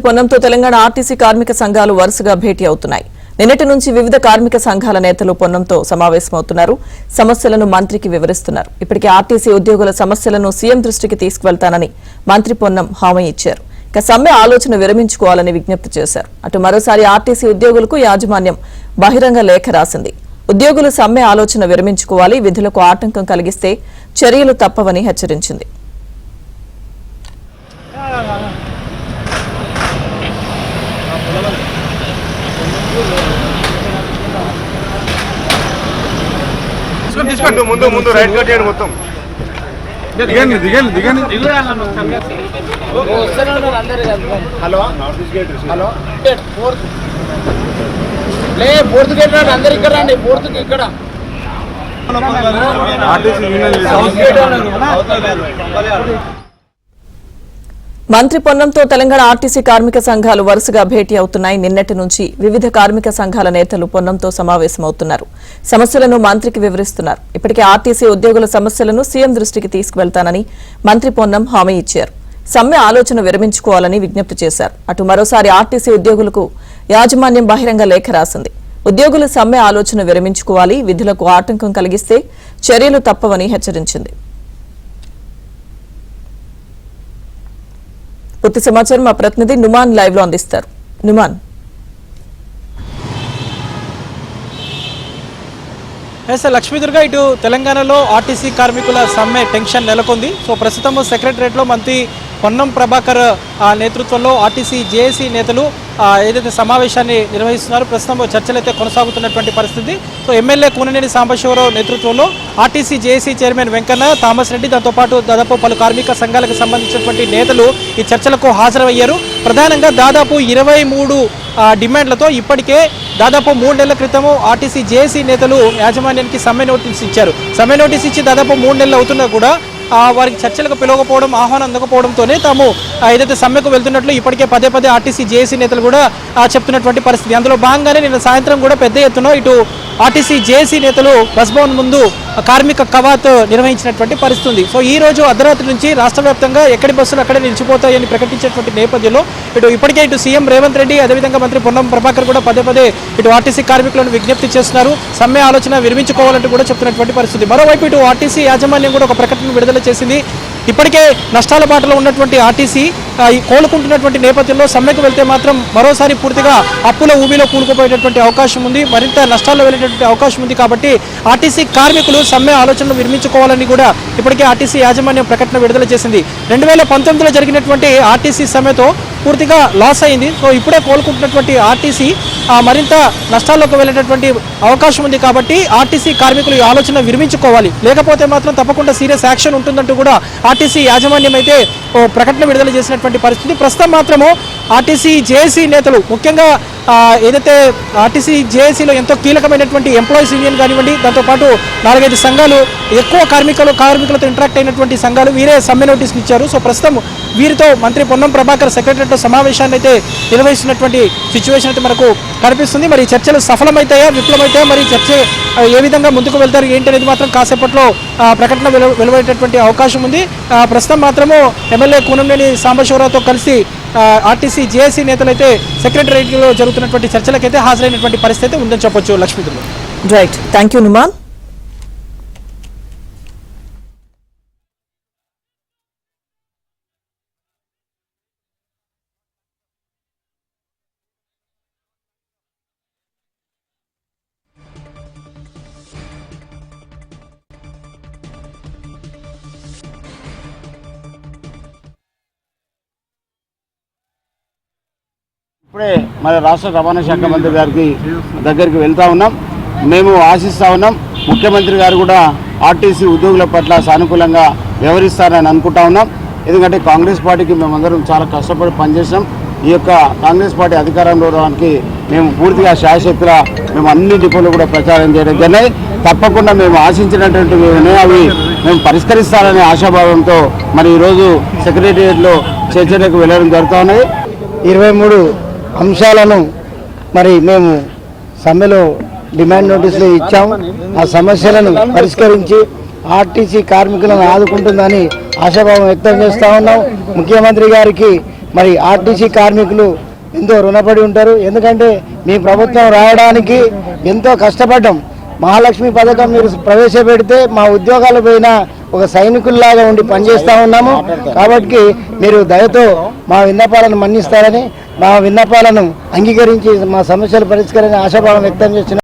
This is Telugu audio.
పొన్నంతో తెలంగాణ ఆర్టీసీ కార్మిక సంఘాలు వరుసగా భేటీ అవుతున్నాయి. నిన్నటి నుంచి వివిధ కార్మిక సంఘాల నేతలు పొన్నంతో సమావేశమవుతున్నారు. సమస్యలను మంత్రికి వివరిస్తున్నారు. ఇప్పటికే ఆర్టీసీ ఉద్యోగుల సమస్యలను సీఎం దృష్టికి తీసుకువెళ్తానని మంత్రి పొన్నం హామీ ఇచ్చారు. ఇక సమ్మె ఆలోచన విరమించుకోవాలని విజ్ఞప్తి చేశారు. అటు మరోసారి ఆర్టీసీ ఉద్యోగులకు యాజమాన్యం బహిరంగ లేఖ రాసింది. ఉద్యోగులు సమ్మె ఆలోచన విరమించుకోవాలి, విధులకు ఆటంకం కలిగిస్తే చర్యలు తప్పవని హెచ్చరించింది. ముందు ముందు రైట్ కట్ చేయండి మొత్తం. హలో హలో ఫోర్త్ గేట్ రండి, అందరు ఇక్కడ రండి. ఫోర్త్ ఇక్కడ మంత్రి పొన్నంతో తెలంగాణ ఆర్టీసీ కార్మిక సంఘాలు వరుసగా భేటీ అవుతున్నాయి. నిన్నటి నుంచి వివిధ కార్మిక సంఘాల నేతలు పొన్నంతో సమావేశమవుతున్నారు. సమస్యలను మంత్రికి వివరిస్తున్నారు. ఇప్పటికే ఆర్టీసీ ఉద్యోగుల సమస్యలను సీఎం దృష్టికి తీసుకువెళ్తానని మంత్రి పొన్నం హామీ ఇచ్చారు. సమ్మె ఆలోచన విరమించుకోవాలని విజ్ఞప్తి చేశారు. అటు మరోసారి ఆర్టీసీ ఉద్యోగులకు యాజమాన్యం బహిరంగ లేఖ రాసింది. ఉద్యోగులు సమ్మె ఆలోచన విరమించుకోవాలి, విధులకు ఆటంకం కలిగిస్తే చర్యలు తప్పవని హెచ్చరించింది. పూర్తి సమాచారం మా ప్రతినిధి నుమాన్ లైవ్ లో అందిస్తారు. నుమాన్. లక్ష్మీదుర్గ, ఇటు తెలంగాణలో ఆర్టీసీ కార్మికుల సమ్మె టెన్షన్ నెలకొంది. సో ప్రస్తుతం సెక్రటరియట్లో మంత్రి పొన్నం ప్రభాకర్ నేతృత్వంలో ఆర్టీసీ జేఏసీ నేతలు ఏదైతే సమావేశాన్ని నిర్వహిస్తున్నారు. ప్రస్తుతం చర్చలు అయితే కొనసాగుతున్నటువంటి పరిస్థితి. సో ఎమ్మెల్యే కూననేని సాంబశివరావు నేతృత్వంలో RTC JAC chairman Venkanna, Thomas Reddy, దాంతోపాటు దాదాపు పలు కార్మిక సంఘాలకు సంబంధించినటువంటి నేతలు ఈ చర్చలకు హాజరయ్యారు. ప్రధానంగా దాదాపు 23 డిమాండ్లతో ఇప్పటికే దాదాపు 3 నెలల క్రితము ఆర్టీసీ జేఏసీ నేతలు యాజమాన్యానికి సమ్మె నోటీస్ ఇచ్చారు. సమ్మె నోటీస్ ఇచ్చి దాదాపు 3 నెలలు అవుతున్నా కూడా వారికి చర్చలకు పిలవకపోవడం, ఆహ్వానం అందకపోవడంతోనే తాము ఏదైతే సమ్మెకు వెళ్తున్నట్లు ఇప్పటికే పదే పదే ఆర్టీసీ జేఏసీ నేతలు కూడా చెప్తున్నటువంటి పరిస్థితి. అందులో భాగంగానే నిన్న సాయంత్రం కూడా పెద్ద ఎత్తున ఇటు ఆర్టీసీ జేఏసీ నేతలు బస్ భవన్ ముందు కార్మిక కవాత్ నిర్వహించినటువంటి పరిస్థితి. సో ఈ రోజు అర్ధరాత్రి నుంచి రాష్ట్ర వ్యాప్తంగా ఎక్కడి బస్సులు అక్కడే నిలిచిపోతాయని ప్రకటించేటువంటి నేపథ్యంలో ఇప్పటికే ఇటు సీఎం రేవంత్ రెడ్డి, అదేవిధంగా మంత్రి పొన్నం ప్రభాకర్ కూడా పదే పదే ఇటు ఆర్టీసీ కార్మికులను విజ్ఞప్తి చేస్తున్నారు. సమ్మె ఆలోచన విరమించుకోవాలంటూ కూడా చెప్తున్నటువంటి పరిస్థితి. మరోవైపు ఇటు ఆర్టీసీ యాజమాన్యం కూడా ఒక ప్రకటన విడుదల చేసింది. ఇప్పటికే నష్టాల బాటలో ఉన్నటువంటి ఆర్టీసీ కోలుకుంటున్నటువంటి నేపథ్యంలో సమ్మెకు వెళ్తే మాత్రం మరోసారి పూర్తిగా అప్పుల ఊబిలో కూలుకుపోయేటటువంటి అవకాశం ఉంది, మరింత నష్టాల్లో వెళ్ళేటటువంటి అవకాశం ఉంది. కాబట్టి ఆర్టీసీ కార్మికులు సమ్మె ఆలోచనలు విరమించుకోవాలని కూడా ఇప్పటికే ఆర్టీసీ యాజమాన్యం ప్రకటన విడుదల చేసింది. 2019లో జరిగినటువంటి ఆర్టీసీ సమ్మెతో పూర్తిగా లాస్ అయింది. సో ఇప్పుడే కోలుకుంటున్నటువంటి ఆర్టీసీ మరింత నష్టాల్లోకి వెళ్ళేటటువంటి అవకాశం ఉంది. కాబట్టి ఆర్టీసీ కార్మికులు ఈ ఆలోచన విరమించుకోవాలి, లేకపోతే మాత్రం తప్పకుండా సీరియస్ యాక్షన్ ఉంటుందంటూ కూడా ఆర్టీసీ యాజమాన్యం అయితే ప్రకటన విడుదల చేసినటువంటి పరిస్థితి. ప్రస్తుతం మాత్రము ఆర్టీసీ జేఏసీ నేతలు, ముఖ్యంగా ఏదైతే ఆర్టీసీ జేఏసీలో ఎంతో కీలకమైనటువంటి ఎంప్లాయీస్ యూనియన్ కానివ్వండి, దాంతోపాటు 4-5 సంఘాలు, ఎక్కువ కార్మికులతో ఇంటరాక్ట్ అయినటువంటి సంఘాలు వీరే సమ్మె నోటీసులు ఇచ్చారు. సో ప్రస్తుతం వీరితో మంత్రి పొన్నం ప్రభాకర్ సెక్రటరియట్లో సమావేశాన్ని అయితే నిర్వహిస్తున్నటువంటి సిచ్యువేషన్ అయితే మనకు కనిపిస్తుంది. మరి చర్చలు సఫలమైతాయా, విఫలమైతాయా, మరి చర్చ ఏ విధంగా ముందుకు వెళ్తారు ఏంటి అనేది మాత్రం కాసేపట్లో ప్రకటన వెలువడేటటువంటి అవకాశం ఉంది. ప్రస్తుతం మాత్రము ఎమ్మెల్యే కూనంనేని సాంబశివరావుతో కలిసి ఆర్టీసీ జేఏసీ నేతలు అయితే సెక్రటరియట్లో జరుగుతున్నటువంటి చర్చలకైతే హాజరైనటువంటి పరిస్థితి ఉందని చెప్పొచ్చు. Lakshmi Durga. Right, thank you Numan. ఇప్పుడే మన రాష్ట్ర రవాణా శాఖ మంత్రి గారికి దగ్గరికి వెళ్తూ ఉన్నాం. మేము ఆశిస్తూ ఉన్నాం ముఖ్యమంత్రి గారు కూడా ఆర్టీసీ ఉద్యోగుల పట్ల సానుకూలంగా వ్యవహరిస్తారని అనుకుంటా ఉన్నాం. ఎందుకంటే కాంగ్రెస్ పార్టీకి మేమందరం చాలా కష్టపడి పనిచేసాం. ఈ యొక్క కాంగ్రెస్ పార్టీ అధికారంలో రావడానికి మేము పూర్తిగా శాయశక్తిగా మేము అన్ని డిపోలు కూడా ప్రచారం చేయడం జరిగినాయి. తప్పకుండా మేము ఆశించినటువంటి అవి మేము పరిష్కరిస్తారనే ఆశాభావంతో మరి ఈరోజు సెక్రటరియట్లో చర్చలకు వెళ్ళడం జరుగుతూ ఉన్నది. 23 అంశాలను మరి మేము సమ్మెలో డిమాండ్ నోటీసులు ఇచ్చాము. ఆ సమస్యలను పరిష్కరించి ఆర్టీసీ కార్మికులను ఆదుకుంటుందని ఆశాభావం వ్యక్తం చేస్తూ ఉన్నాం. ముఖ్యమంత్రి గారికి మరి ఆర్టీసీ కార్మికులు ఎంతో రుణపడి ఉంటారు. ఎందుకంటే మీ ప్రభుత్వం రావడానికి ఎంతో కష్టపడ్డాం. మహాలక్ష్మి పథకం మీరు ప్రవేశపెడితే మా ఉద్యోగాలు పోయిన ఒక సైనికుల్లాగా ఉండి పనిచేస్తూ ఉన్నాము. కాబట్టి మీరు దయతో మా విన్నపాలను మన్నిస్తారని, మా విన్నపాలను అంగీకరించి మా సమస్యలు పరిష్కరించాలని ఆశాభావం వ్యక్తం చేస్తున్నారు.